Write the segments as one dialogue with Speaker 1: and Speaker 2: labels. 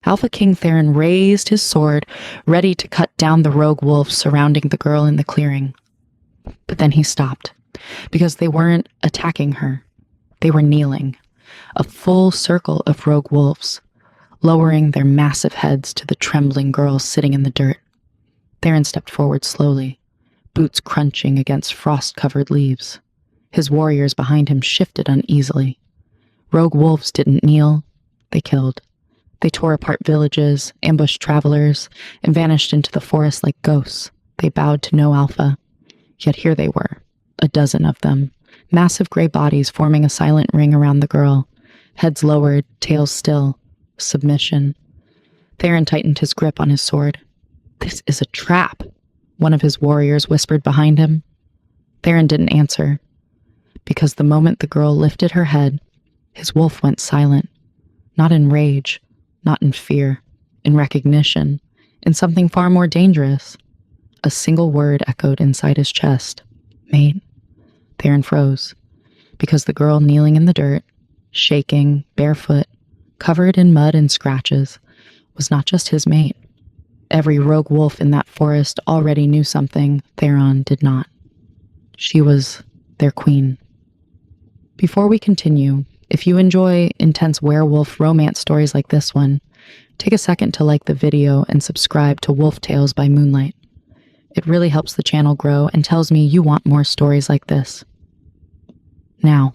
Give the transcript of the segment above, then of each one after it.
Speaker 1: Alpha King Theron raised his sword, ready to cut down the rogue wolves surrounding the girl in the clearing. But then he stopped, because they weren't attacking her. They were kneeling, a full circle of rogue wolves, lowering their massive heads to the trembling girl sitting in the dirt. Theron stepped forward slowly, boots crunching against frost-covered leaves. His warriors behind him shifted uneasily. Rogue wolves didn't kneel, they killed. They tore apart villages, ambushed travelers, and vanished into the forest like ghosts. They bowed to no Alpha. Yet here they were, a dozen of them, massive gray bodies forming a silent ring around the girl, heads lowered, tails still, submission. Theron tightened his grip on his sword. "This is a trap," one of his warriors whispered behind him. Theron didn't answer, because the moment the girl lifted her head, his wolf went silent, not in rage, not in fear, in recognition, in something far more dangerous. A single word echoed inside his chest. "Mate." Theron froze, because the girl kneeling in the dirt, shaking, barefoot, covered in mud and scratches, was not just his mate. Every rogue wolf in that forest already knew something Theron did not. She was their queen. Before we continue, if you enjoy intense werewolf romance stories like this one, take a second to like the video and subscribe to Wolf Tales by Moonlight. It really helps the channel grow and tells me you want more stories like this. Now,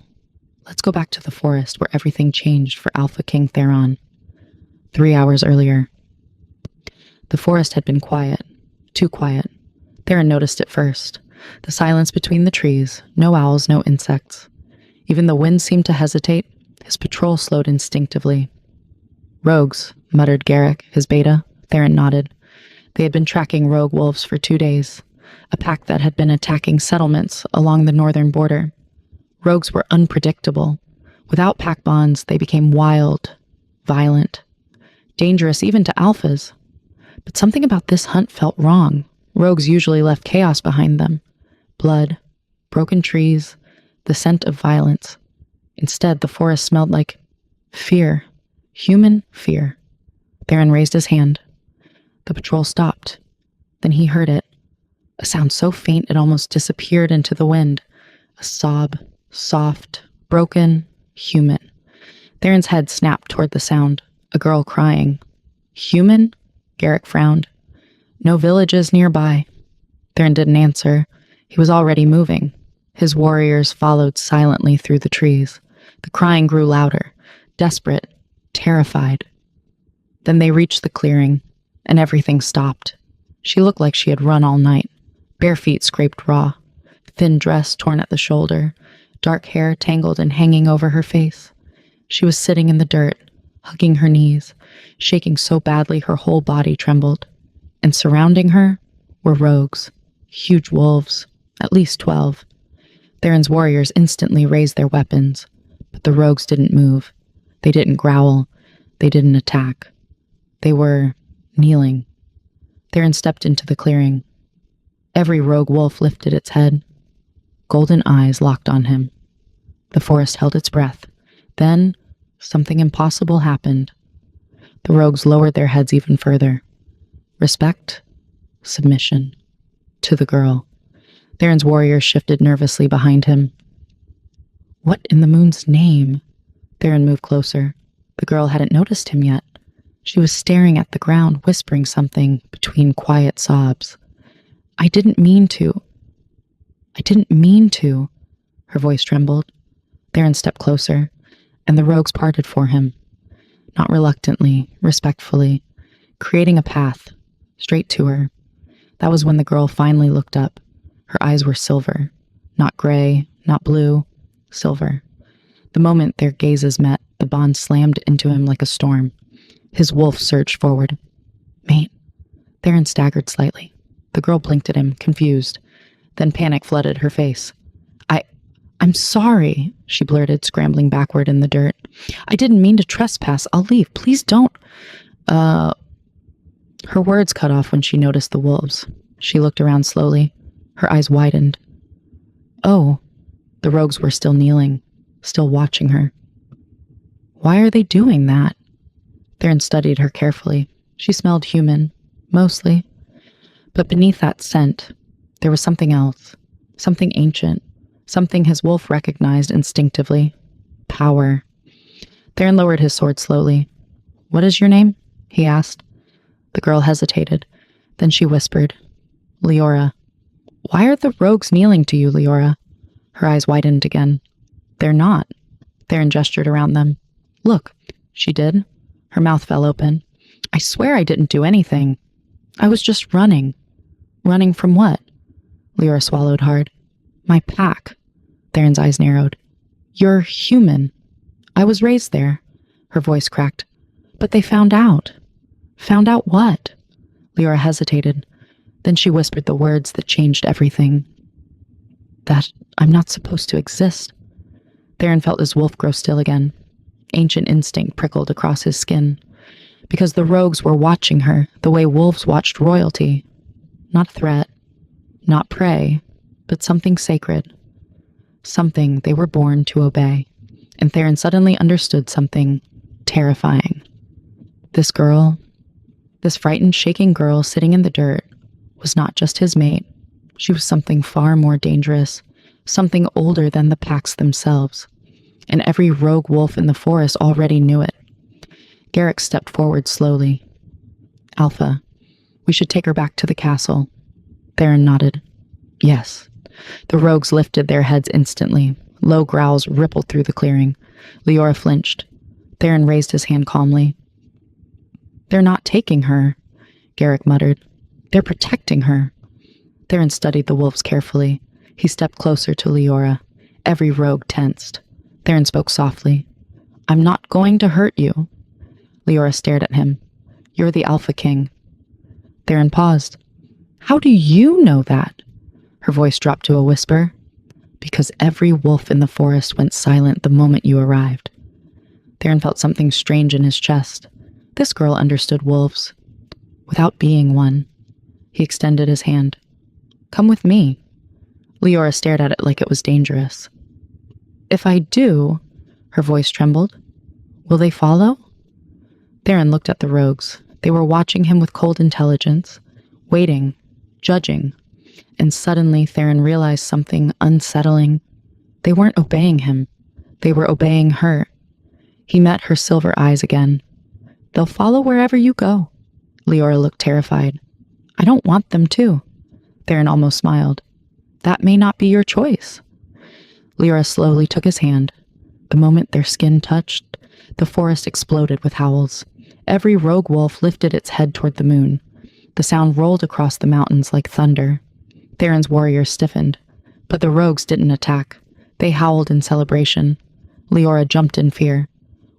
Speaker 1: let's go back to the forest where everything changed for Alpha King Theron. 3 hours earlier. The forest had been quiet, too quiet. Theron noticed it first. The silence between the trees, no owls, no insects. Even the wind seemed to hesitate. His patrol slowed instinctively. "Rogues," muttered Garrick, his beta. Theron nodded. They had been tracking rogue wolves for 2 days, a pack that had been attacking settlements along the northern border. Rogues were unpredictable. Without pack bonds, they became wild, violent, dangerous even to alphas. But something about this hunt felt wrong. Rogues usually left chaos behind them. Blood, broken trees, the scent of violence. Instead, the forest smelled like fear, human fear. Theron raised his hand. The patrol stopped. Then he heard it, a sound so faint it almost disappeared into the wind. A sob, soft, broken, human. Theron's head snapped toward the sound. A girl crying. Human? Garrick frowned. No villages nearby. Theron didn't answer. He was already moving. His warriors followed silently through the trees. The crying grew louder, desperate, terrified. Then they reached the clearing, and everything stopped. She looked like she had run all night. Bare feet scraped raw, thin dress torn at the shoulder, dark hair tangled and hanging over her face. She was sitting in the dirt, hugging her knees, shaking so badly her whole body trembled. And surrounding her were rogues, huge wolves, at least 12. Theron's warriors instantly raised their weapons, but the rogues didn't move. They didn't growl. They didn't attack. They were kneeling. Theron stepped into the clearing. Every rogue wolf lifted its head. Golden eyes locked on him. The forest held its breath. Then, something impossible happened. The rogues lowered their heads even further. Respect, submission, to the girl. Theron's warriors shifted nervously behind him. What in the moon's name? Theron moved closer. The girl hadn't noticed him yet. She was staring at the ground, whispering something between quiet sobs. I didn't mean to. Her voice trembled. Theron stepped closer, and the rogues parted for him. Not reluctantly, respectfully, creating a path, straight to her. That was when the girl finally looked up. Her eyes were silver. Not gray, not blue, silver. The moment their gazes met, the bond slammed into him like a storm. His wolf surged forward. Mate. Theron staggered slightly. The girl blinked at him, confused. Then panic flooded her face. I'm sorry, she blurted, scrambling backward in the dirt. I didn't mean to trespass. I'll leave. Please don't. Her words cut off when she noticed the wolves. She looked around slowly. Her eyes widened. Oh, the rogues were still kneeling, still watching her. Why are they doing that? Theron studied her carefully. She smelled human, mostly. But beneath that scent, there was something else. Something ancient. Something his wolf recognized instinctively. Power. Theron lowered his sword slowly. "What is your name?" he asked. The girl hesitated. Then she whispered, "Leora." "Why are the rogues kneeling to you, Leora?" Her eyes widened again. "They're not." Theron gestured around them. "Look." She did. Her mouth fell open. "I swear I didn't do anything. I was just running." "Running from what?" Leora swallowed hard. "My pack." Theron's eyes narrowed. "You're human. I was raised there." Her voice cracked. "But they found out." "Found out what?" Leora hesitated. Then she whispered the words that changed everything. "That I'm not supposed to exist." Theron felt his wolf grow still again. Ancient instinct prickled across his skin. Because the rogues were watching her the way wolves watched royalty. Not threat, not prey, but something sacred. Something they were born to obey. And Theron suddenly understood something terrifying. This girl, this frightened, shaking girl sitting in the dirt, was not just his mate. She was something far more dangerous, something older than the packs themselves. And every rogue wolf in the forest already knew it. Garrick stepped forward slowly. "Alpha, we should take her back to the castle." Theron nodded. "Yes." The rogues lifted their heads instantly. Low growls rippled through the clearing. Leora flinched. Theron raised his hand calmly. "They're not taking her," Garrick muttered. "They're protecting her." Theron studied the wolves carefully. He stepped closer to Leora. Every rogue tensed. Theron spoke softly. "I'm not going to hurt you." Leora stared at him. "You're the Alpha King." Theron paused. "How do you know that?" Her voice dropped to a whisper. "Because every wolf in the forest went silent the moment you arrived." Theron felt something strange in his chest. This girl understood wolves. Without being one. He extended his hand. "Come with me." Leora stared at it like it was dangerous. "If I do," her voice trembled, "will they follow?" Theron looked at the rogues. They were watching him with cold intelligence, waiting, judging. And suddenly Theron realized something unsettling. They weren't obeying him. They were obeying her. He met her silver eyes again. "They'll follow wherever you go." Leora looked terrified. "I don't want them to." Theron almost smiled. "That may not be your choice." Leora slowly took his hand. The moment their skin touched, the forest exploded with howls. Every rogue wolf lifted its head toward the moon. The sound rolled across the mountains like thunder. Theron's warriors stiffened. But the rogues didn't attack. They howled in celebration. Leora jumped in fear.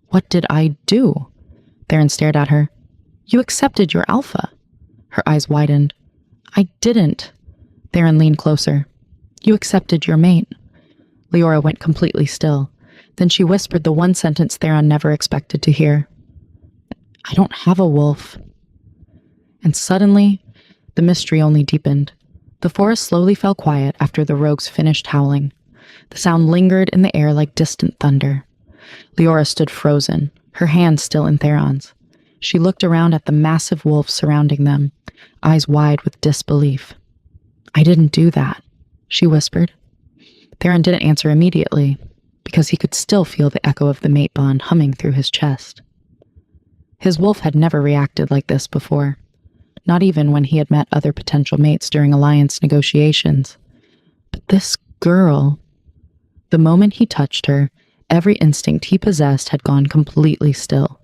Speaker 1: "What did I do?" Theron stared at her. "You accepted your alpha." Her eyes widened. "I didn't." Theron leaned closer. "You accepted your mate." Leora went completely still. Then she whispered the one sentence Theron never expected to hear. "I don't have a wolf." And suddenly, the mystery only deepened. The forest slowly fell quiet after the rogues finished howling. The sound lingered in the air like distant thunder. Leora stood frozen, her hand still in Theron's. She looked around at the massive wolves surrounding them, eyes wide with disbelief. "I didn't do that," she whispered. Theron didn't answer immediately, because he could still feel the echo of the mate bond humming through his chest. His wolf had never reacted like this before, not even when he had met other potential mates during alliance negotiations. But this girl, the moment he touched her, every instinct he possessed had gone completely still,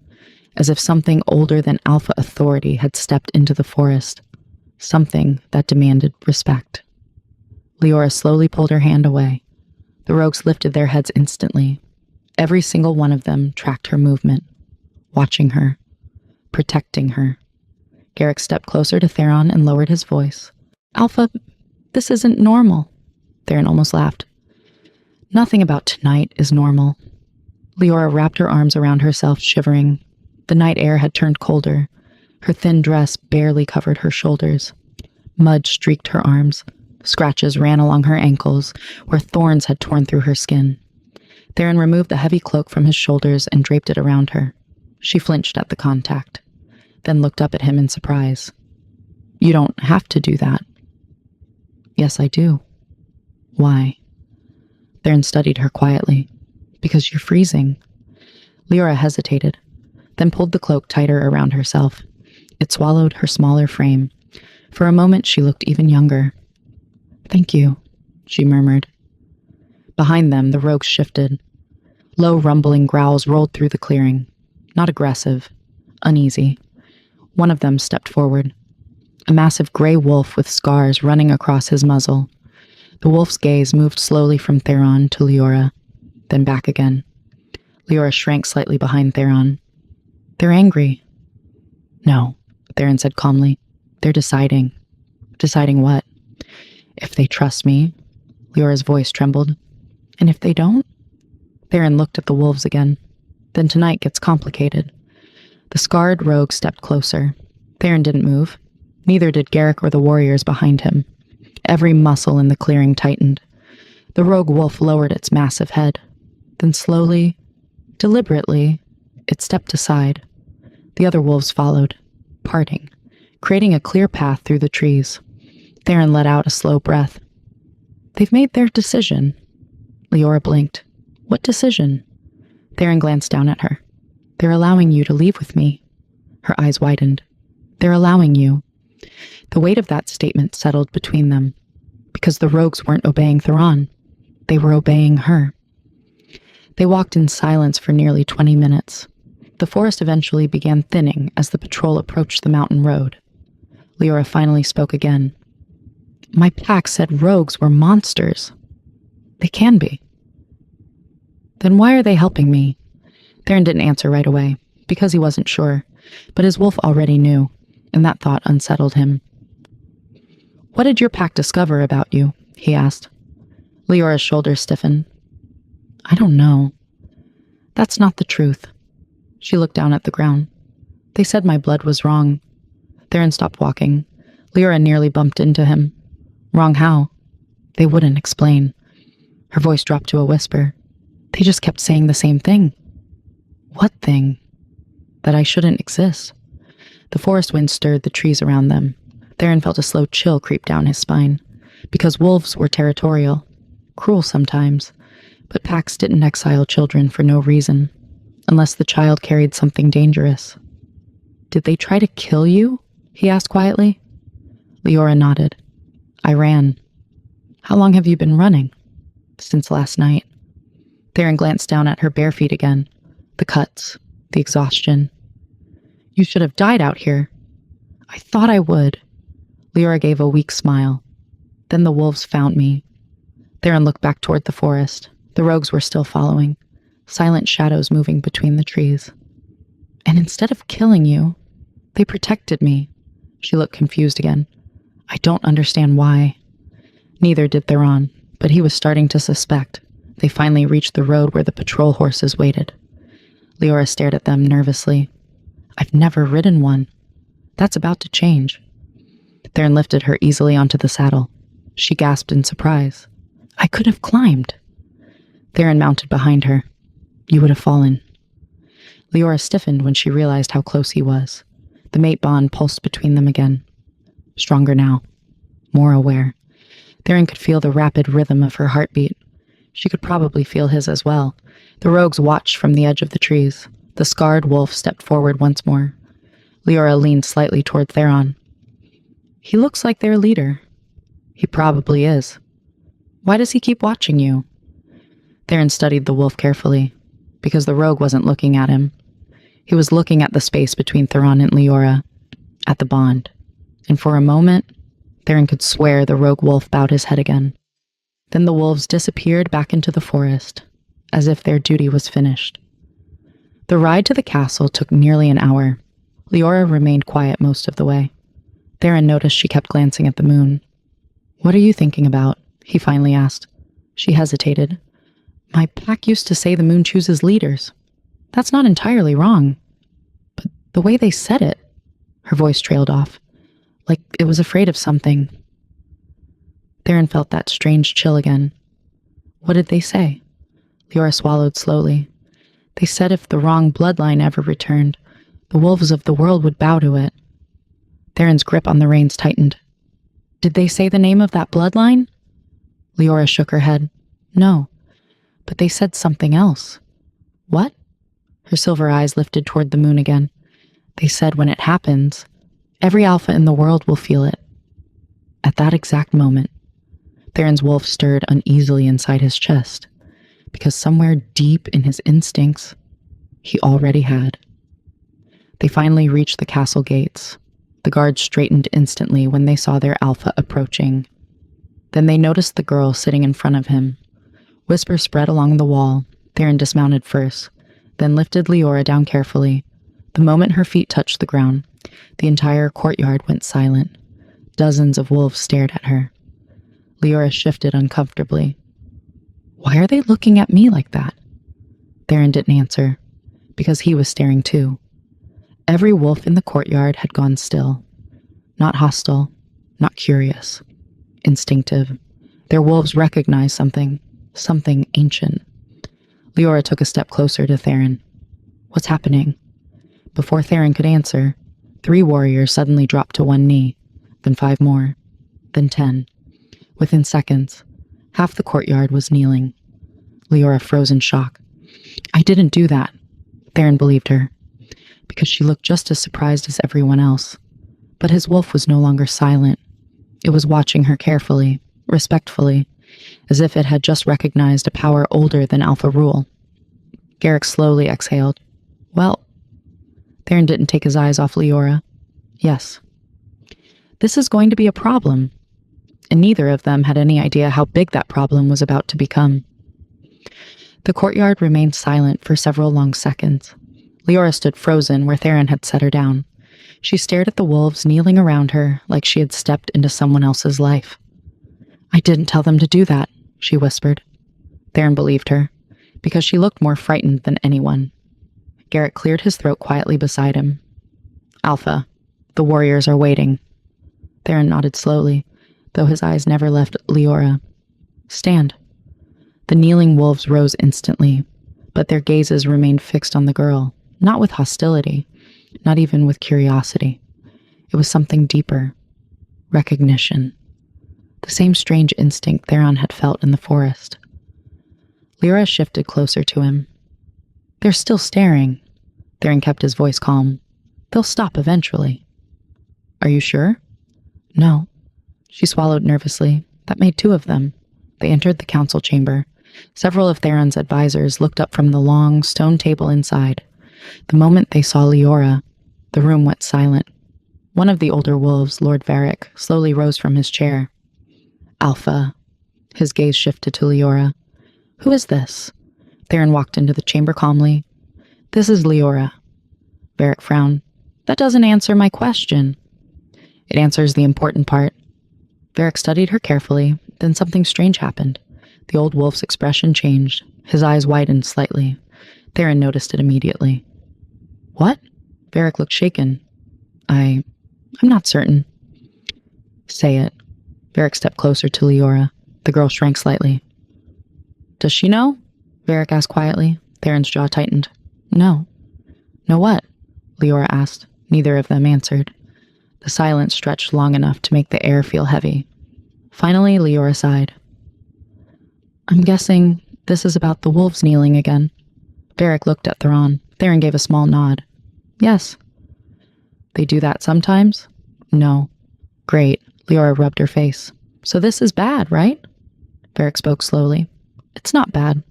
Speaker 1: as if something older than alpha authority had stepped into the forest, something that demanded respect. Leora slowly pulled her hand away. The rogues lifted their heads instantly. Every single one of them tracked her movement, watching her, protecting her. Garrick stepped closer to Theron and lowered his voice. "Alpha, this isn't normal." Theron almost laughed. "Nothing about tonight is normal." Leora wrapped her arms around herself, shivering. The night air had turned colder. Her thin dress barely covered her shoulders. Mud streaked her arms. Scratches ran along her ankles, where thorns had torn through her skin. Theron removed the heavy cloak from his shoulders and draped it around her. She flinched at the contact, then looked up at him in surprise. You don't have to do that. Yes, I do. Why? Theron studied her quietly. Because you're freezing. Leora hesitated, then pulled the cloak tighter around herself. It swallowed her smaller frame. For a moment, she looked even younger. Thank you, she murmured. Behind them, the rogues shifted. Low, rumbling growls rolled through the clearing. Not aggressive, uneasy. One of them stepped forward. A massive gray wolf with scars running across his muzzle. The wolf's gaze moved slowly from Theron to Leora, then back again. Leora shrank slightly behind Theron. They're angry. No, Theron said calmly. They're deciding. Deciding what? If they trust me. Leora's voice trembled. And if they don't? Theron looked at the wolves again. Then tonight gets complicated. The scarred rogue stepped closer. Theron didn't move. Neither did Garrick or the warriors behind him. Every muscle in the clearing tightened. The rogue wolf lowered its massive head. Then slowly, deliberately, it stepped aside. The other wolves followed, parting, creating a clear path through the trees. Theron let out a slow breath. They've made their decision. Leora blinked. What decision? Theron glanced down at her. They're allowing you to leave with me. Her eyes widened. They're allowing you. The weight of that statement settled between them. Because the rogues weren't obeying Theron. They were obeying her. They walked in silence for nearly 20 minutes. The forest eventually began thinning as the patrol approached the mountain road. Leora finally spoke again. My pack said rogues were monsters. They can be. Then why are they helping me? Theron didn't answer right away, because he wasn't sure, but his wolf already knew, and that thought unsettled him. What did your pack discover about you? He asked. Leora's shoulders stiffened. I don't know. That's not the truth. She looked down at the ground. They said my blood was wrong. Theron stopped walking. Leora nearly bumped into him. Wrong how? They wouldn't explain. Her voice dropped to a whisper. They just kept saying the same thing. What thing? That I shouldn't exist. The forest wind stirred the trees around them. Theron felt a slow chill creep down his spine. Because wolves were territorial. Cruel sometimes. But packs didn't exile children for no reason. Unless the child carried something dangerous. Did they try to kill you? He asked quietly. Leora nodded. I ran. How long have you been running? Since last night. Theron glanced down at her bare feet again. The cuts. The exhaustion. You should have died out here. I thought I would. Leora gave a weak smile. Then the wolves found me. Theron looked back toward the forest. The rogues were still following. Silent shadows moving between the trees. And instead of killing you, they protected me. She looked confused again. I don't understand why. Neither did Theron, but he was starting to suspect. They finally reached the road where the patrol horses waited. Leora stared at them nervously. I've never ridden one. That's about to change. Theron lifted her easily onto the saddle. She gasped in surprise. I could have climbed. Theron mounted behind her. You would have fallen. Leora stiffened when she realized how close he was. The mate bond pulsed between them again. Stronger now. More aware. Theron could feel the rapid rhythm of her heartbeat. She could probably feel his as well. The rogues watched from the edge of the trees. The scarred wolf stepped forward once more. Leora leaned slightly toward Theron. He looks like their leader. He probably is. Why does he keep watching you? Theron studied the wolf carefully, because the rogue wasn't looking at him. He was looking at the space between Theron and Leora, at the bond. And for a moment, Theron could swear the rogue wolf bowed his head again. Then the wolves disappeared back into the forest, as if their duty was finished. The ride to the castle took nearly an hour. Leora remained quiet most of the way. Theron noticed she kept glancing at the moon. What are you thinking about? He finally asked. She hesitated. My pack used to say the moon chooses leaders. That's not entirely wrong. But the way they said it, her voice trailed off, like it was afraid of something. Theron felt that strange chill again. What did they say? Leora swallowed slowly. They said if the wrong bloodline ever returned, the wolves of the world would bow to it. Theron's grip on the reins tightened. Did they say the name of that bloodline? Leora shook her head. No, but they said something else. What? Her silver eyes lifted toward the moon again. They said when it happens, every alpha in the world will feel it. At that exact moment, Theron's wolf stirred uneasily inside his chest, because somewhere deep in his instincts, he already had. They finally reached the castle gates. The guards straightened instantly when they saw their alpha approaching. Then they noticed the girl sitting in front of him. Whispers spread along the wall. Theron dismounted first, then lifted Leora down carefully. The moment her feet touched the ground, the entire courtyard went silent. Dozens of wolves stared at her. Leora shifted uncomfortably. Why are they looking at me like that? Theron didn't answer, because he was staring too. Every wolf in the courtyard had gone still. Not hostile, not curious. Instinctive. Their wolves recognized something ancient. Leora took a step closer to Theron. What's happening? Before Theron could answer, 3 warriors suddenly dropped to one knee, then 5 more, then 10. Within seconds, half the courtyard was kneeling. Leora froze in shock. I didn't do that, Theron believed her, because she looked just as surprised as everyone else. But his wolf was no longer silent. It was watching her carefully, respectfully, as if it had just recognized a power older than alpha rule. Garrick slowly exhaled. Well, Theron didn't take his eyes off Leora. Yes. This is going to be a problem, and neither of them had any idea how big that problem was about to become. The courtyard remained silent for several long seconds. Leora stood frozen where Theron had set her down. She stared at the wolves kneeling around her like she had stepped into someone else's life. I didn't tell them to do that, she whispered. Theron believed her, because she looked more frightened than anyone. Garrick cleared his throat quietly beside him. Alpha, the warriors are waiting. Theron nodded slowly, though his eyes never left Leora. Stand. The kneeling wolves rose instantly, but their gazes remained fixed on the girl, not with hostility, not even with curiosity. It was something deeper. Recognition. The same strange instinct Theron had felt in the forest. Leora shifted closer to him. They're still staring. Theron kept his voice calm. They'll stop eventually. Are you sure? No. She swallowed nervously. That made 2 of them. They entered the council chamber. Several of Theron's advisors looked up from the long stone table inside. The moment they saw Leora, the room went silent. One of the older wolves, Lord Varric, slowly rose from his chair. Alpha. His gaze shifted to Leora. Who is this? Theron walked into the chamber calmly. This is Leora. Varric frowned. That doesn't answer my question. It answers the important part. Varric studied her carefully, then something strange happened. The old wolf's expression changed. His eyes widened slightly. Theron noticed it immediately. What? Varric looked shaken. I'm not certain. Say it. Varric stepped closer to Leora. The girl shrank slightly. Does she know? Varric asked quietly. Theron's jaw tightened. No. Know what? Leora asked. Neither of them answered. The silence stretched long enough to make the air feel heavy. Finally, Leora sighed. I'm guessing this is about the wolves kneeling again. Varric looked at Theron. Theron gave a small nod. Yes. They do that sometimes? No. Great. Leora rubbed her face. So this is bad, right? Varric spoke slowly. It's not bad.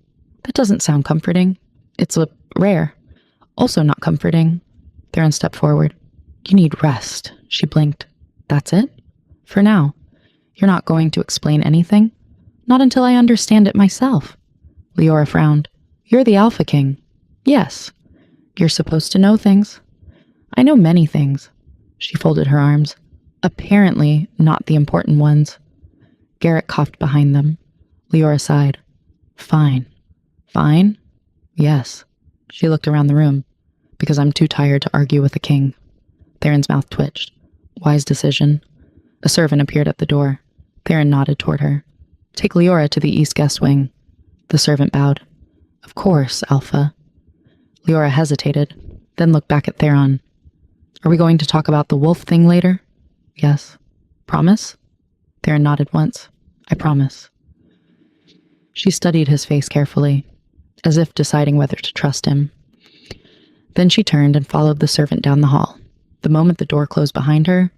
Speaker 1: That doesn't sound comforting. It's rare. Also not comforting. Theron stepped forward. You need rest. She blinked. That's it? For now. You're not going to explain anything? Not until I understand it myself. Leora frowned. You're the Alpha King. Yes. You're supposed to know things. I know many things. She folded her arms. Apparently not the important ones. Garrick coughed behind them. Leora sighed. Fine. Fine? Yes. She looked around the room. Because I'm too tired to argue with the king. Theron's mouth twitched. Wise decision. A servant appeared at the door. Theron nodded toward her. Take Leora to the east guest wing. The servant bowed. Of course, Alpha. Leora hesitated, then looked back at Theron. Are we going to talk about the wolf thing later? Yes. Promise? Theron nodded once. I promise. She studied his face carefully, as if deciding whether to trust him. Then she turned and followed the servant down the hall. The moment the door closed behind her,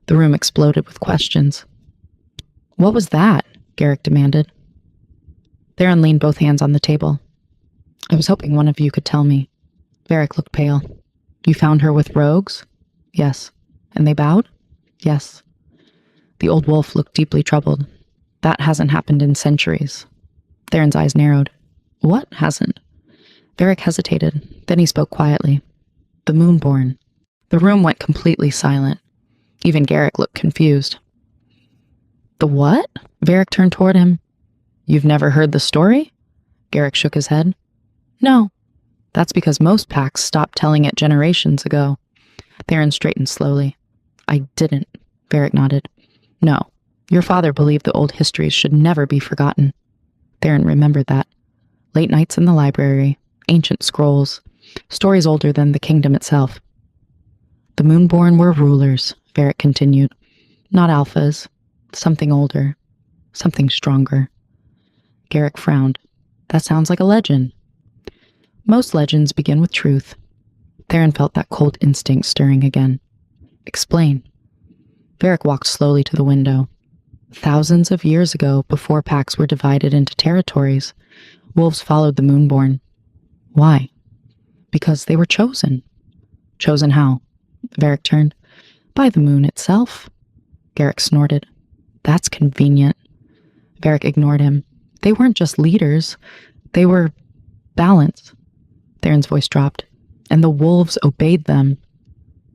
Speaker 1: the room exploded with questions. What was that? Garrick demanded. Theron leaned both hands on the table. I was hoping one of you could tell me. Varric looked pale. You found her with rogues? Yes. And they bowed? Yes. The old wolf looked deeply troubled. That hasn't happened in centuries. Theron's eyes narrowed. What hasn't? Varric hesitated. Then he spoke quietly. The Moonborn. The room went completely silent. Even Garrick looked confused. The what? Varric turned toward him. You've never heard the story? Garrick shook his head. No. That's because most packs stopped telling it generations ago. Theron straightened slowly. I didn't. Varric nodded. No. Your father believed the old histories should never be forgotten. Theron remembered that. Late nights in the library, ancient scrolls, stories older than the kingdom itself. The Moonborn were rulers, Varric continued. Not alphas. Something older. Something stronger. Garrick frowned. That sounds like a legend. Most legends begin with truth. Theron felt that cold instinct stirring again. Explain. Varric walked slowly to the window. Thousands of years ago, before packs were divided into territories, wolves followed the Moonborn. Why? Because they were chosen. Chosen how? Varric turned. By the moon itself. Garrick snorted. That's convenient. Varric ignored him. They weren't just leaders. They were balance. Theron's voice dropped. And the wolves obeyed them.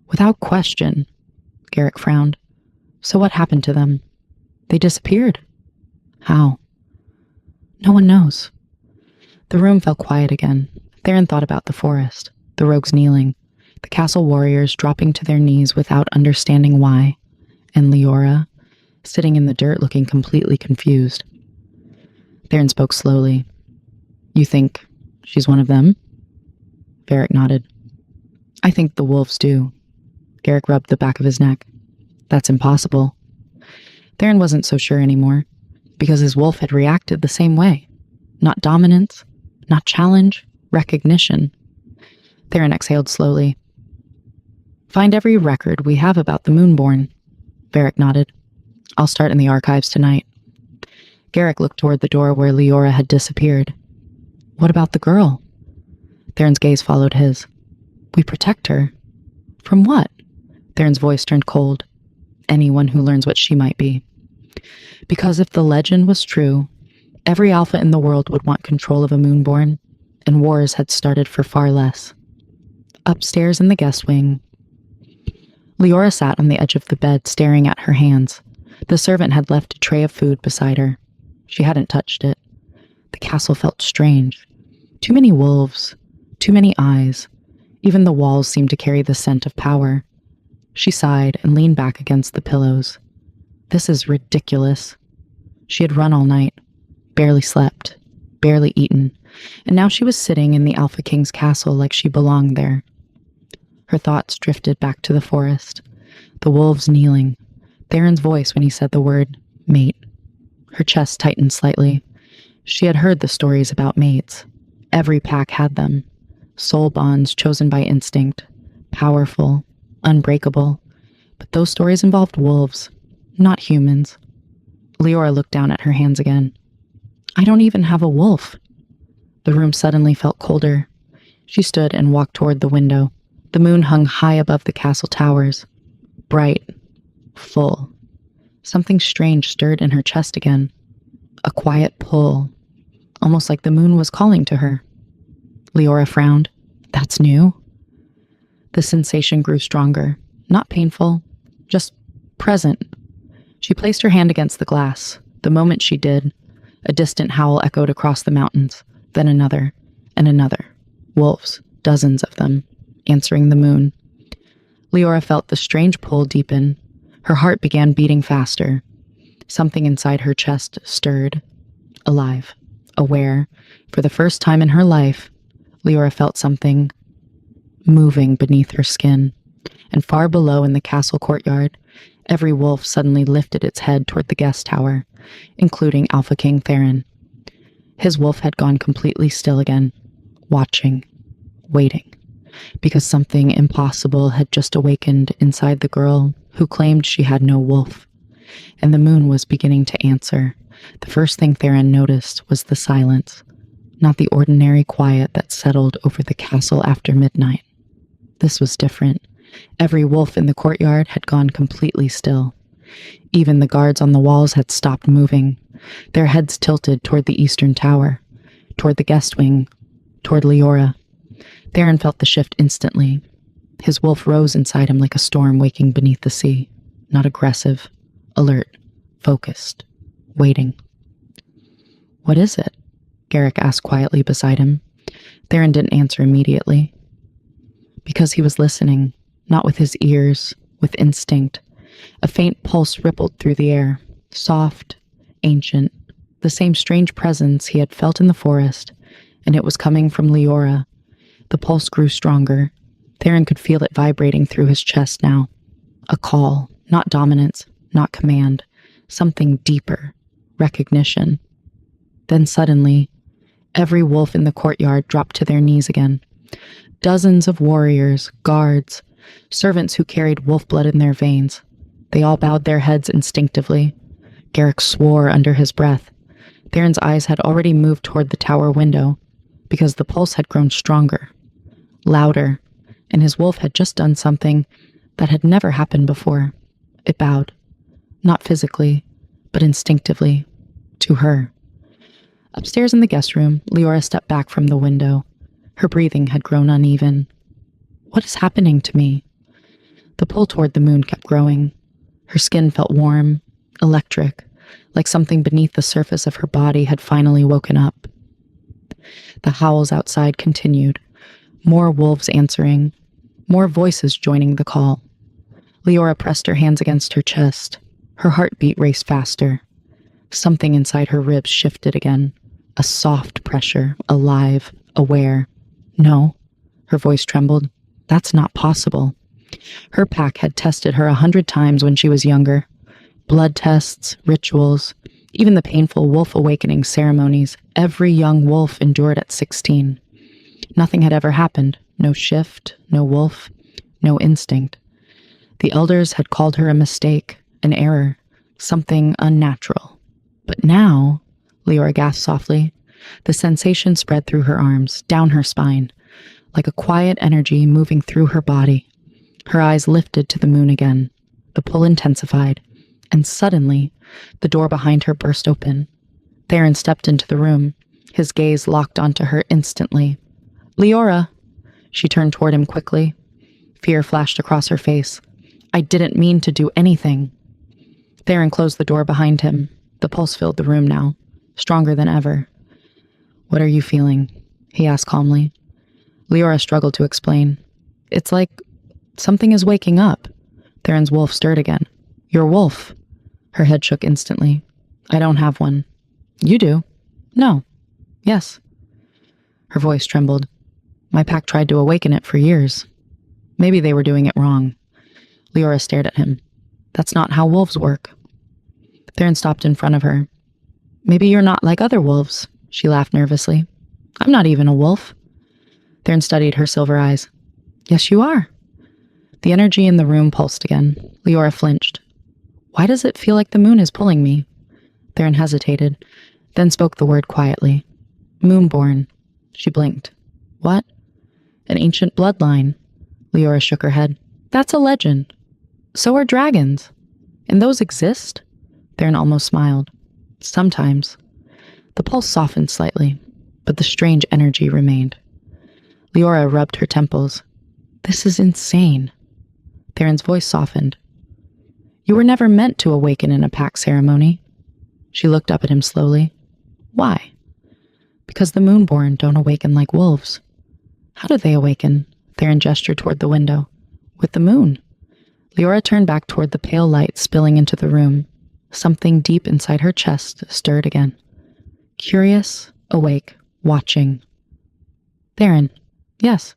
Speaker 1: Without question. Garrick frowned. So what happened to them? They disappeared. How? No one knows. The room fell quiet again. Theron thought about the forest, the rogues kneeling, the castle warriors dropping to their knees without understanding why, and Leora, sitting in the dirt looking completely confused. Theron spoke slowly. You think she's one of them? Varric nodded. I think the wolves do. Garrick rubbed the back of his neck. That's impossible. Theron wasn't so sure anymore, because his wolf had reacted the same way. Not dominance, not challenge, recognition. Theron exhaled slowly. Find every record we have about the Moonborn. Varric nodded. I'll start in the archives tonight. Garrick looked toward the door where Leora had disappeared. What about the girl? Theron's gaze followed his. We protect her. From what? Theron's voice turned cold. Anyone who learns what she might be. Because if the legend was true, every alpha in the world would want control of a Moonborn, and wars had started for far less. Upstairs in the guest wing, Leora sat on the edge of the bed staring at her hands. The servant had left a tray of food beside her. She hadn't touched it. The castle felt strange. Too many wolves, too many eyes. Even the walls seemed to carry the scent of power. She sighed and leaned back against the pillows. This is ridiculous. She had run all night, barely slept, barely eaten, and now she was sitting in the Alpha King's castle like she belonged there. Her thoughts drifted back to the forest, the wolves kneeling, Theron's voice when he said the word mate. Her chest tightened slightly. She had heard the stories about mates. Every pack had them. Soul bonds chosen by instinct, powerful, unbreakable. But those stories involved wolves, not humans. Leora looked down at her hands again. I don't even have a wolf. The room suddenly felt colder. She stood and walked toward the window. The moon hung high above the castle towers. Bright. Full. Something strange stirred in her chest again. A quiet pull. Almost like the moon was calling to her. Leora frowned. That's new. The sensation grew stronger. Not painful. Just present. She placed her hand against the glass. The moment she did, a distant howl echoed across the mountains, then another, and another. Wolves, dozens of them, answering the moon. Leora felt the strange pull deepen. Her heart began beating faster. Something inside her chest stirred. Alive, aware, for the first time in her life, Leora felt something moving beneath her skin, and far below in the castle courtyard, every wolf suddenly lifted its head toward the guest tower, including Alpha King Theron. His wolf had gone completely still again, watching, waiting, because something impossible had just awakened inside the girl who claimed she had no wolf. And the moon was beginning to answer. The first thing Theron noticed was the silence, not the ordinary quiet that settled over the castle after midnight. This was different. Every wolf in the courtyard had gone completely still. Even the guards on the walls had stopped moving, their heads tilted toward the eastern tower, toward the guest wing, toward Leora. Theron felt the shift instantly. His wolf rose inside him like a storm waking beneath the sea, not aggressive, alert, focused, waiting. "What is it?" Garrick asked quietly beside him. Theron didn't answer immediately. Because he was listening, not with his ears, with instinct. A faint pulse rippled through the air, soft, ancient, the same strange presence he had felt in the forest, and it was coming from Leora. The pulse grew stronger. Theron could feel it vibrating through his chest now. A call, not dominance, not command, something deeper, recognition. Then suddenly, every wolf in the courtyard dropped to their knees again. Dozens of warriors, guards, servants who carried wolf blood in their veins. They all bowed their heads instinctively. Garrick swore under his breath. Theron's eyes had already moved toward the tower window, because the pulse had grown stronger, louder, and his wolf had just done something that had never happened before. It bowed, not physically, but instinctively, to her. Upstairs in the guest room, Leora stepped back from the window. Her breathing had grown uneven. What is happening to me? The pull toward the moon kept growing. Her skin felt warm, electric, like something beneath the surface of her body had finally woken up. The howls outside continued, more wolves answering, more voices joining the call. Leora pressed her hands against her chest. Her heartbeat raced faster. Something inside her ribs shifted again, a soft pressure, alive, aware. No, her voice trembled. That's not possible. Her pack had tested her 100 times when she was younger. Blood tests, rituals, even the painful wolf awakening ceremonies every young wolf endured at 16. Nothing had ever happened. No shift, no wolf, no instinct. The elders had called her a mistake, an error, something unnatural. But now, Leora gasped softly, the sensation spread through her arms, down her spine, like a quiet energy moving through her body. Her eyes lifted to the moon again. The pull intensified, and suddenly, the door behind her burst open. Theron stepped into the room, his gaze locked onto her instantly. "Leora!" She turned toward him quickly. Fear flashed across her face. "I didn't mean to do anything." Theron closed the door behind him. The pulse filled the room now, stronger than ever. "What are you feeling?" he asked calmly. Leora struggled to explain. "It's like something is waking up." Theron's wolf stirred again. "Your wolf." Her head shook instantly. "I don't have one." "You do." "No." "Yes." Her voice trembled. "My pack tried to awaken it for years. Maybe they were doing it wrong." Leora stared at him. "That's not how wolves work." Theron stopped in front of her. "Maybe you're not like other wolves," she laughed nervously. "I'm not even a wolf." Theron studied her silver eyes. "Yes, you are." The energy in the room pulsed again. Leora flinched. "Why does it feel like the moon is pulling me?" Theron hesitated, then spoke the word quietly. "Moonborn." She blinked. "What?" "An ancient bloodline." Leora shook her head. "That's a legend. So are dragons. And those exist?" Theron almost smiled. "Sometimes." The pulse softened slightly, but the strange energy remained. Leora rubbed her temples. "This is insane." Theron's voice softened. "You were never meant to awaken in a pack ceremony." She looked up at him slowly. "Why?" "Because the Moonborn don't awaken like wolves." "How do they awaken?" Theron gestured toward the window. "With the moon." Leora turned back toward the pale light spilling into the room. Something deep inside her chest stirred again. Curious, awake, watching. Theron, yes.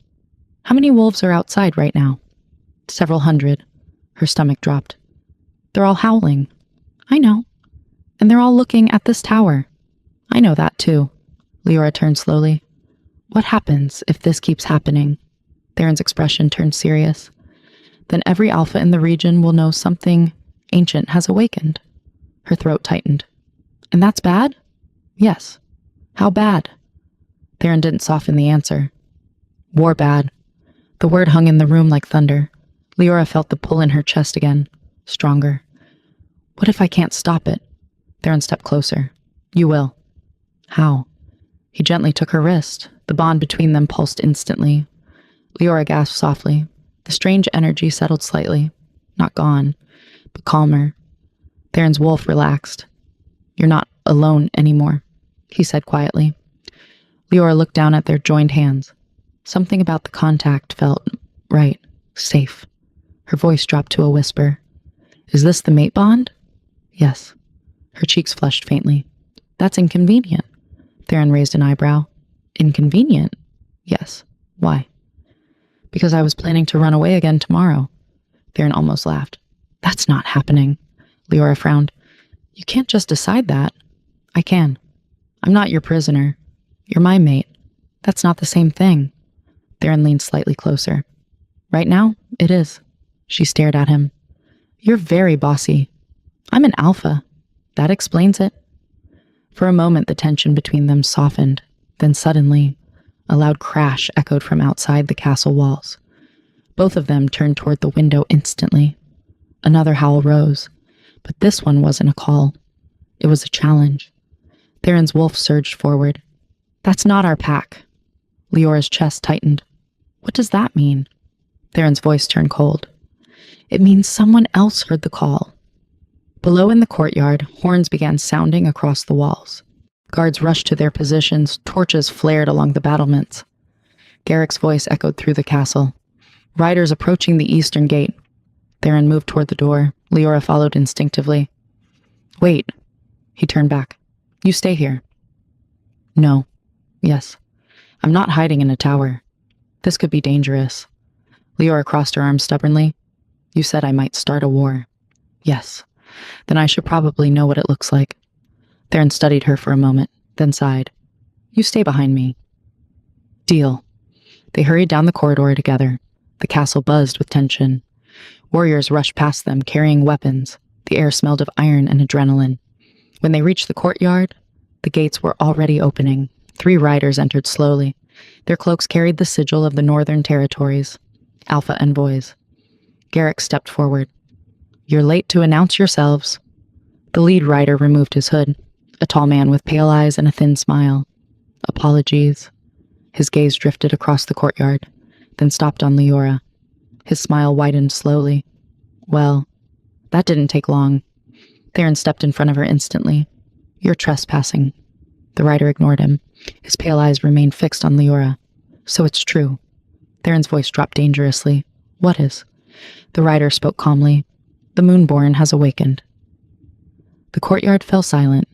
Speaker 1: How many wolves are outside right now? Several hundred. Her stomach dropped. They're all howling. I know. And they're all looking at this tower. I know that too. Leora turned slowly. What happens if this keeps happening? Theron's expression turned serious. Then every alpha in the region will know something ancient has awakened. Her throat tightened. And that's bad? Yes. How bad? Theron didn't soften the answer. War bad. The word hung in the room like thunder. Leora felt the pull in her chest again, stronger. What if I can't stop it? Theron stepped closer. You will. How? He gently took her wrist. The bond between them pulsed instantly. Leora gasped softly. The strange energy settled slightly. Not gone, but calmer. Theron's wolf relaxed. You're not alone anymore, he said quietly. Leora looked down at their joined hands. Something about the contact felt right, safe. Her voice dropped to a whisper. Is this the mate bond? Yes. Her cheeks flushed faintly. That's inconvenient. Theron raised an eyebrow. Inconvenient? Yes. Why? Because I was planning to run away again tomorrow. Theron almost laughed. That's not happening. Leora frowned. You can't just decide that. I can. I'm not your prisoner. You're my mate. That's not the same thing. Theron leaned slightly closer. Right now, it is. She stared at him. You're very bossy. I'm an alpha. That explains it. For a moment, the tension between them softened. Then suddenly, a loud crash echoed from outside the castle walls. Both of them turned toward the window instantly. Another howl rose, but this one wasn't a call. It was a challenge. Theron's wolf surged forward. That's not our pack. Leora's chest tightened. What does that mean? Theron's voice turned cold. It means someone else heard the call. Below in the courtyard, horns began sounding across the walls. Guards rushed to their positions, torches flared along the battlements. Garrick's voice echoed through the castle. Riders approaching the eastern gate. Theron moved toward the door. Leora followed instinctively. Wait. He turned back. You stay here. No. Yes. I'm not hiding in a tower. This could be dangerous. Leora crossed her arms stubbornly. You said I might start a war. Yes. Then I should probably know what it looks like. Theron studied her for a moment, then sighed. You stay behind me. Deal. They hurried down the corridor together. The castle buzzed with tension. Warriors rushed past them, carrying weapons. The air smelled of iron and adrenaline. When they reached the courtyard, the gates were already opening. 3 riders entered slowly. Their cloaks carried the sigil of the Northern Territories, Alpha envoys. Garrick stepped forward. You're late to announce yourselves. The lead rider removed his hood, a tall man with pale eyes and a thin smile. Apologies. His gaze drifted across the courtyard, then stopped on Leora. His smile widened slowly. Well, that didn't take long. Theron stepped in front of her instantly. You're trespassing. The rider ignored him. His pale eyes remained fixed on Leora. So it's true. Theron's voice dropped dangerously. What is? The rider spoke calmly. The Moonborn has awakened. The courtyard fell silent.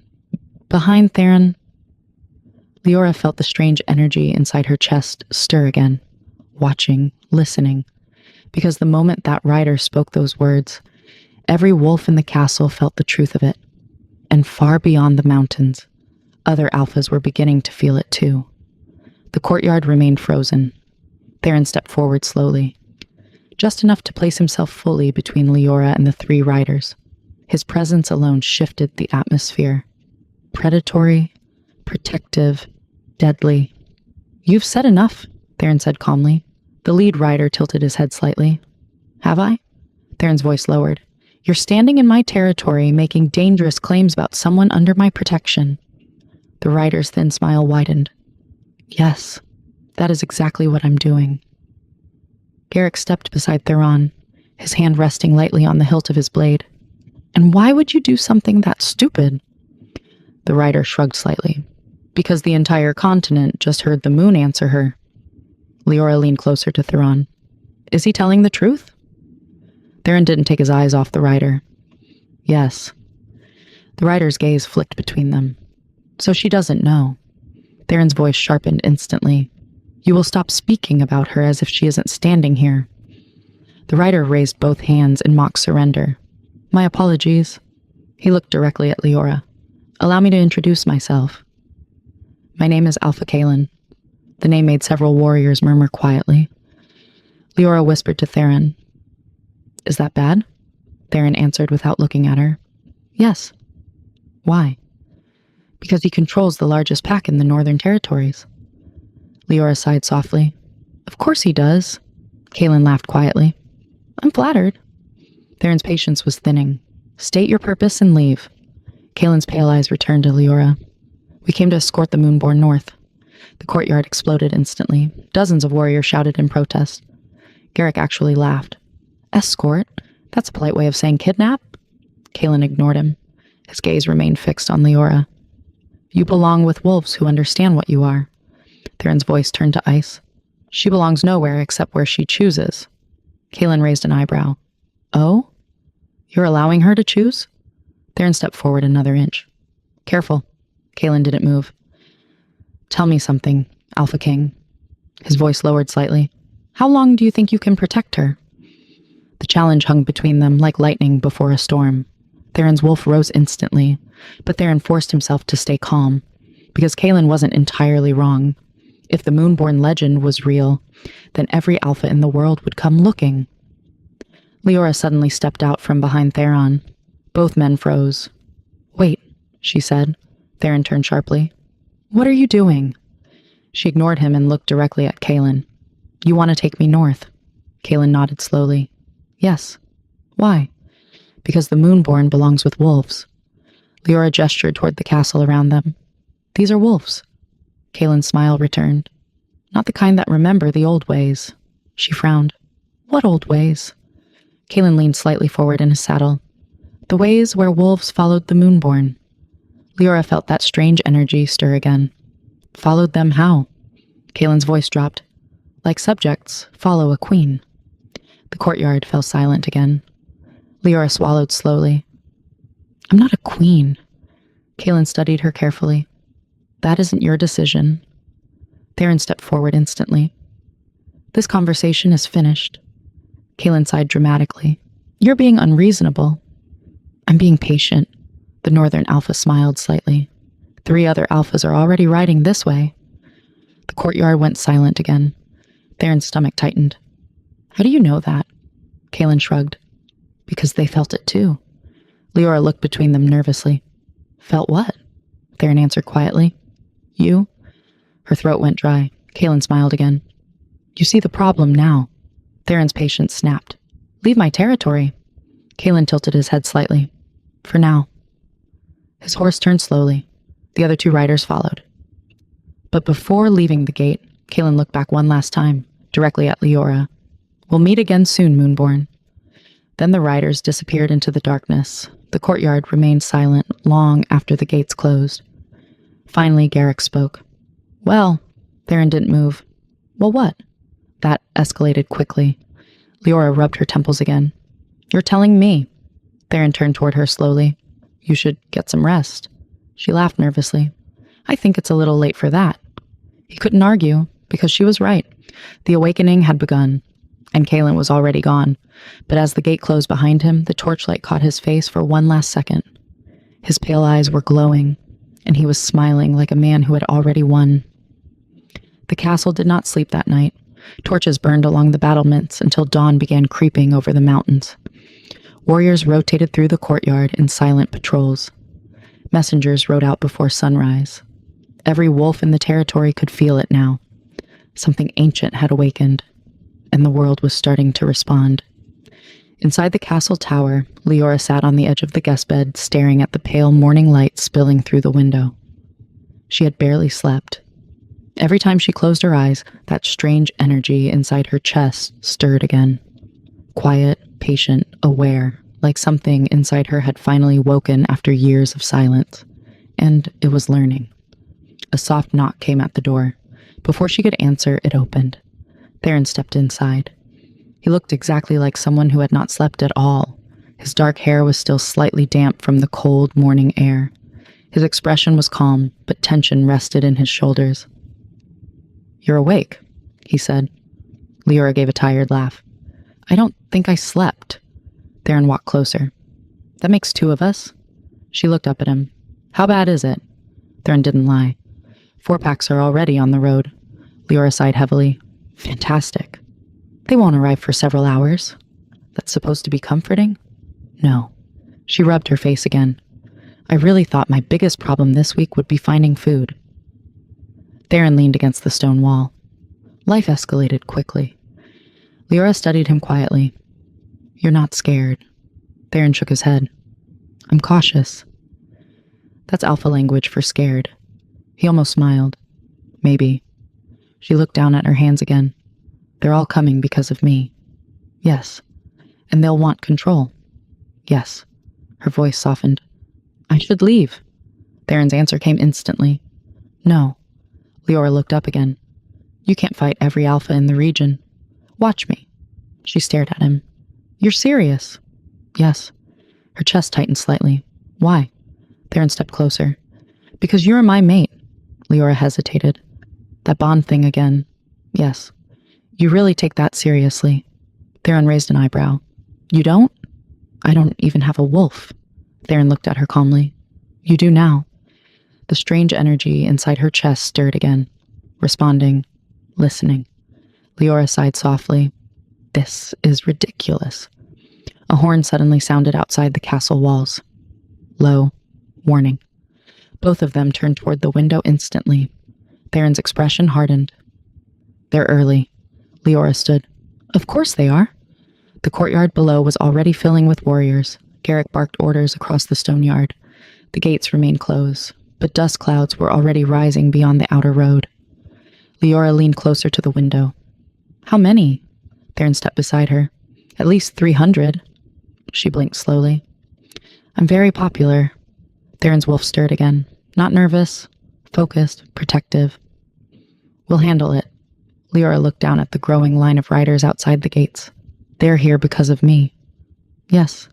Speaker 1: Behind Theron, Leora felt the strange energy inside her chest stir again, watching, listening, because the moment that rider spoke those words, every wolf in the castle felt the truth of it, and far beyond the mountains, other alphas were beginning to feel it too. The courtyard remained frozen. Theron stepped forward slowly, just enough to place himself fully between Leora and the 3 riders. His presence alone shifted the atmosphere. Predatory, protective, deadly. You've said enough, Theron said calmly. The lead rider tilted his head slightly. Have I? Theron's voice lowered. You're standing in my territory, making dangerous claims about someone under my protection. The rider's thin smile widened. Yes, that is exactly what I'm doing. Garrick stepped beside Theron, his hand resting lightly on the hilt of his blade. And why would you do something that stupid? The rider shrugged slightly. Because the entire continent just heard the moon answer her. Leora leaned closer to Theron. Is he telling the truth? Theron didn't take his eyes off the rider. Yes. The rider's gaze flicked between them. So she doesn't know. Theron's voice sharpened instantly. You will stop speaking about her as if she isn't standing here." The rider raised both hands in mock surrender. "My apologies." He looked directly at Leora. "Allow me to introduce myself. My name is Alpha Kalen." The name made several warriors murmur quietly. Leora whispered to Theron. "Is that bad?" Theron answered without looking at her. "Yes." "Why?" "Because he controls the largest pack in the Northern Territories." Leora sighed softly. "Of course he does." Kalen laughed quietly. "I'm flattered." Theron's patience was thinning. "State your purpose and leave." Kalen's pale eyes returned to Leora. "We came to escort the Moonborn north." The courtyard exploded instantly. Dozens of warriors shouted in protest. Garrick actually laughed. "Escort? That's a polite way of saying kidnap?" Kalen ignored him. His gaze remained fixed on Leora. "You belong with wolves who understand what you are." Theron's voice turned to ice. "She belongs nowhere except where she chooses." Kalen raised an eyebrow. "Oh? You're allowing her to choose?" Theron stepped forward another inch. "Careful." Kalen didn't move. "Tell me something, Alpha King." His voice lowered slightly. "How long do you think you can protect her?" The challenge hung between them like lightning before a storm. Theron's wolf rose instantly, but Theron forced himself to stay calm, because Kalen wasn't entirely wrong. If the Moonborn legend was real, then every alpha in the world would come looking. Leora suddenly stepped out from behind Theron. Both men froze. "Wait," she said. Theron turned sharply. "What are you doing?" She ignored him and looked directly at Kalen. "You want to take me north?" Kalen nodded slowly. "Yes." "Why?" "Because the Moonborn belongs with wolves." Leora gestured toward the castle around them. "These are wolves." Kalen's smile returned. "Not the kind that remember the old ways." She frowned. "What old ways?" Kalen leaned slightly forward in his saddle. "The ways where wolves followed the Moonborn." Leora felt that strange energy stir again. "Followed them how?" Kalen's voice dropped. "Like subjects follow a queen." The courtyard fell silent again. Leora swallowed slowly. "I'm not a queen." Kalen studied her carefully. "That isn't your decision." Theron stepped forward instantly. "This conversation is finished." Kalen sighed dramatically. "You're being unreasonable." "I'm being patient." The Northern Alpha smiled slightly. 3 other alphas are already riding this way." The courtyard went silent again. Theron's stomach tightened. "How do you know that?" Kalen shrugged. "Because they felt it too." Leora looked between them nervously. "Felt what?" Theron answered quietly. "You?" Her throat went dry. Kalen smiled again. "You see the problem now." Theron's patience snapped. "Leave my territory." Kalen tilted his head slightly. "For now." His horse turned slowly. The other 2 riders followed. But before leaving the gate, Kalen looked back one last time, directly at Leora. "We'll meet again soon, Moonborn." Then the riders disappeared into the darkness. The courtyard remained silent long after the gates closed. Finally, Garrick spoke. "Well," Theron didn't move. "Well, what?" That escalated quickly. Leora rubbed her temples again. "You're telling me." Theron turned toward her slowly. "You should get some rest." She laughed nervously. "I think it's a little late for that." He couldn't argue, because she was right. The awakening had begun, and Kalen was already gone. But as the gate closed behind him, the torchlight caught his face for one last second. His pale eyes were glowing, and he was smiling like a man who had already won. The castle did not sleep that night. Torches burned along the battlements until dawn began creeping over the mountains. Warriors rotated through the courtyard in silent patrols. Messengers rode out before sunrise. Every wolf in the territory could feel it now. Something ancient had awakened, and the world was starting to respond. Inside the castle tower, Leora sat on the edge of the guest bed, staring at the pale morning light spilling through the window. She had barely slept. Every time she closed her eyes, that strange energy inside her chest stirred again. Quiet, patient, aware, like something inside her had finally woken after years of silence. And it was learning. A soft knock came at the door. Before she could answer, it opened. Theron stepped inside. He looked exactly like someone who had not slept at all. His dark hair was still slightly damp from the cold morning air. His expression was calm, but tension rested in his shoulders. "You're awake." he said. Leora gave a tired laugh. I don't think I slept. Theron walked closer. That makes 2 of us. She looked up at him. How bad is it? Theron didn't lie. 4 packs are already on the road. Leora sighed heavily. Fantastic. They won't arrive for several hours. That's supposed to be comforting? No. She rubbed her face again. I really thought my biggest problem this week would be finding food. Theron leaned against the stone wall. Life escalated quickly. Leora studied him quietly. You're not scared. Theron shook his head. I'm cautious. That's alpha language for scared. He almost smiled. Maybe. She looked down at her hands again. They're all coming because of me. Yes. And they'll want control. Yes. Her voice softened. I should leave. Theron's answer came instantly. No. Leora looked up again. You can't fight every alpha in the region. Watch me. She stared at him. You're serious? Yes. Her chest tightened slightly. Why? Theron stepped closer. Because you're my mate. Leora hesitated. That bond thing again. Yes. You really take that seriously. Theron raised an eyebrow. You don't? I don't even have a wolf. Theron looked at her calmly. You do now. The strange energy inside her chest stirred again, responding, listening. Leora sighed softly. This is ridiculous. A horn suddenly sounded outside the castle walls. Low, warning. Both of them turned toward the window instantly. Theron's expression hardened. They're early. Leora stood. Of course they are. The courtyard below was already filling with warriors. Garrick barked orders across the stone yard. The gates remained closed, but dust clouds were already rising beyond the outer road. Leora leaned closer to the window. How many? Theron stepped beside her. At least 300. She blinked slowly. I'm very popular. Theron's wolf stirred again. Not nervous, focused, protective. We'll handle it. Leora looked down at the growing line of riders outside the gates. They're here because of me. Yes.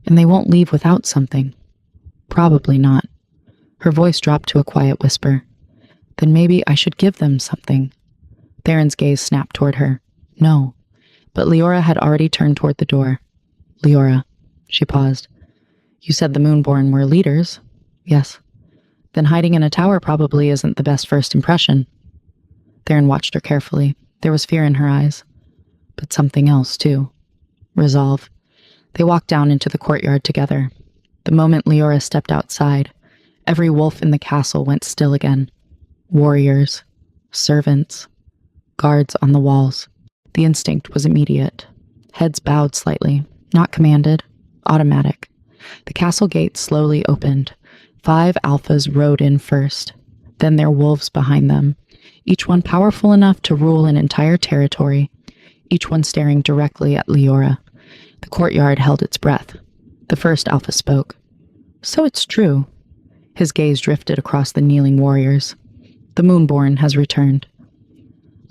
Speaker 1: And they won't leave without something. Probably not. Her voice dropped to a quiet whisper. Then maybe I should give them something. Theron's gaze snapped toward her. No. But Leora had already turned toward the door. Leora. She paused. You said the Moonborn were leaders. Yes. Then hiding in a tower probably isn't the best first impression. Theron watched her carefully. There was fear in her eyes. But something else, too. Resolve. They walked down into the courtyard together. The moment Leora stepped outside, every wolf in the castle went still again. Warriors, servants, guards on the walls. The instinct was immediate. Heads bowed slightly, not commanded, automatic. The castle gates slowly opened. 5 alphas rode in first, then their wolves behind them, each one powerful enough to rule an entire territory, each one staring directly at Leora. The courtyard held its breath. The first alpha spoke. So it's true. His gaze drifted across the kneeling warriors. The Moonborn has returned.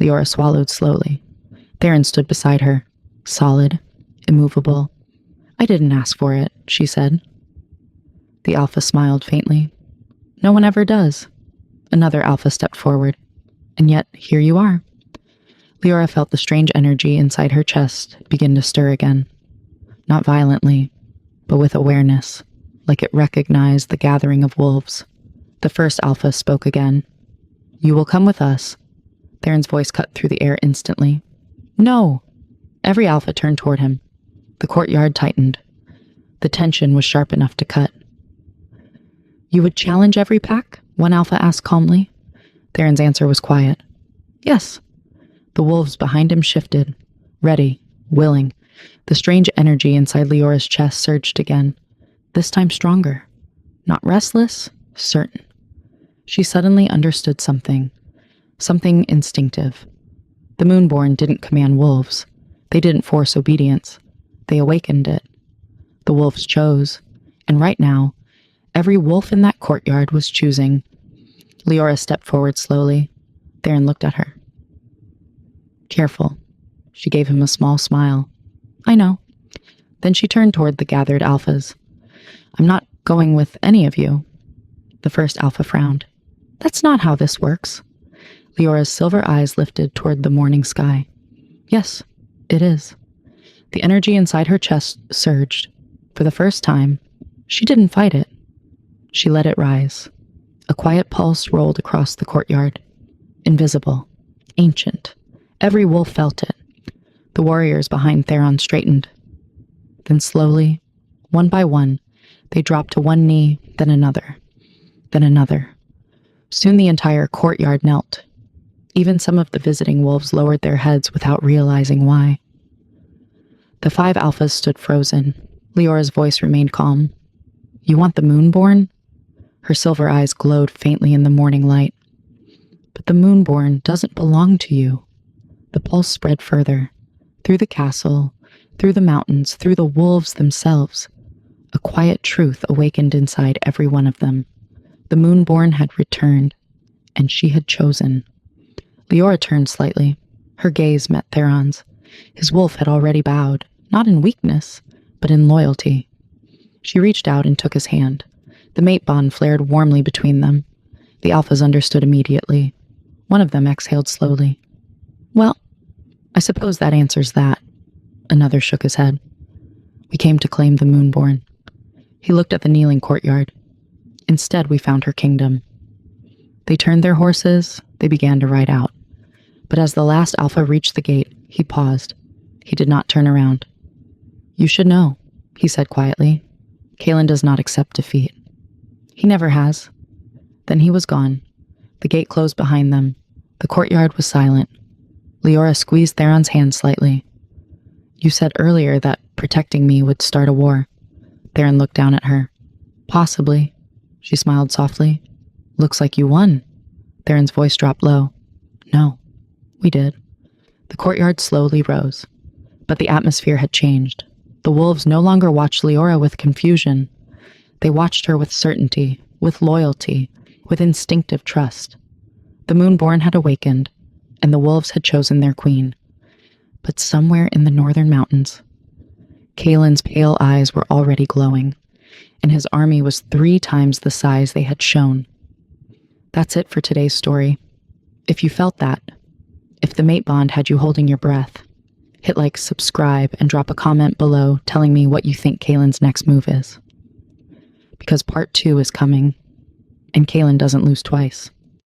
Speaker 1: Leora swallowed slowly. Theron stood beside her, solid, immovable. I didn't ask for it, she said. The alpha smiled faintly. No one ever does. Another alpha stepped forward. And yet, here you are. Leora felt the strange energy inside her chest begin to stir again. Not violently, but with awareness, like it recognized the gathering of wolves. The first alpha spoke again. You will come with us. Theron's voice cut through the air instantly. No! Every alpha turned toward him. The courtyard tightened. The tension was sharp enough to cut. You would challenge every pack? One alpha asked calmly. Theron's answer was quiet. Yes. The wolves behind him shifted, ready, willing. The strange energy inside Leora's chest surged again, this time stronger. Not restless, certain. She suddenly understood something instinctive. The Moonborn didn't command wolves. They didn't force obedience. They awakened it. The wolves chose, and right now, every wolf in that courtyard was choosing. Leora stepped forward slowly. Theron looked at her. Careful. She gave him a small smile. I know. Then she turned toward the gathered alphas. I'm not going with any of you. The first alpha frowned. That's not how this works. Leora's silver eyes lifted toward the morning sky. Yes, it is. The energy inside her chest surged. For the first time, she didn't fight it. She let it rise. A quiet pulse rolled across the courtyard. Invisible. Ancient. Every wolf felt it. The warriors behind Theron straightened. Then slowly, one by one, they dropped to one knee, then another. Then another. Soon the entire courtyard knelt. Even some of the visiting wolves lowered their heads without realizing why. The 5 alphas stood frozen. Leora's voice remained calm. You want the Moonborn? Her silver eyes glowed faintly in the morning light. But the Moonborn doesn't belong to you. The pulse spread further. Through the castle, through the mountains, through the wolves themselves. A quiet truth awakened inside every one of them. The Moonborn had returned, and she had chosen. Leora turned slightly. Her gaze met Theron's. His wolf had already bowed, not in weakness, but in loyalty. She reached out and took his hand. The mate bond flared warmly between them. The alphas understood immediately. One of them exhaled slowly. Well, I suppose that answers that. Another shook his head. We came to claim the Moonborn. He looked at the kneeling courtyard. Instead, we found her kingdom. They turned their horses. They began to ride out. But as the last alpha reached the gate, he paused. He did not turn around. You should know, he said quietly. Kalen does not accept defeat. He never has. Then he was gone. The gate closed behind them. The courtyard was silent. Leora squeezed Theron's hand slightly. You said earlier that protecting me would start a war. Theron looked down at her. Possibly. She smiled softly. Looks like you won. Theron's voice dropped low. No, we did. The courtyard slowly rose. But the atmosphere had changed. The wolves no longer watched Leora with confusion. They watched her with certainty, with loyalty, with instinctive trust. The Moonborn had awakened, and the wolves had chosen their queen. But somewhere in the northern mountains, Kalen's pale eyes were already glowing, and his army was 3 times the size they had shown. That's it for today's story. If you felt that, if the mate bond had you holding your breath, hit like, subscribe, and drop a comment below telling me what you think Kalen's next move is. Because part 2 is coming, and Kalen doesn't lose twice.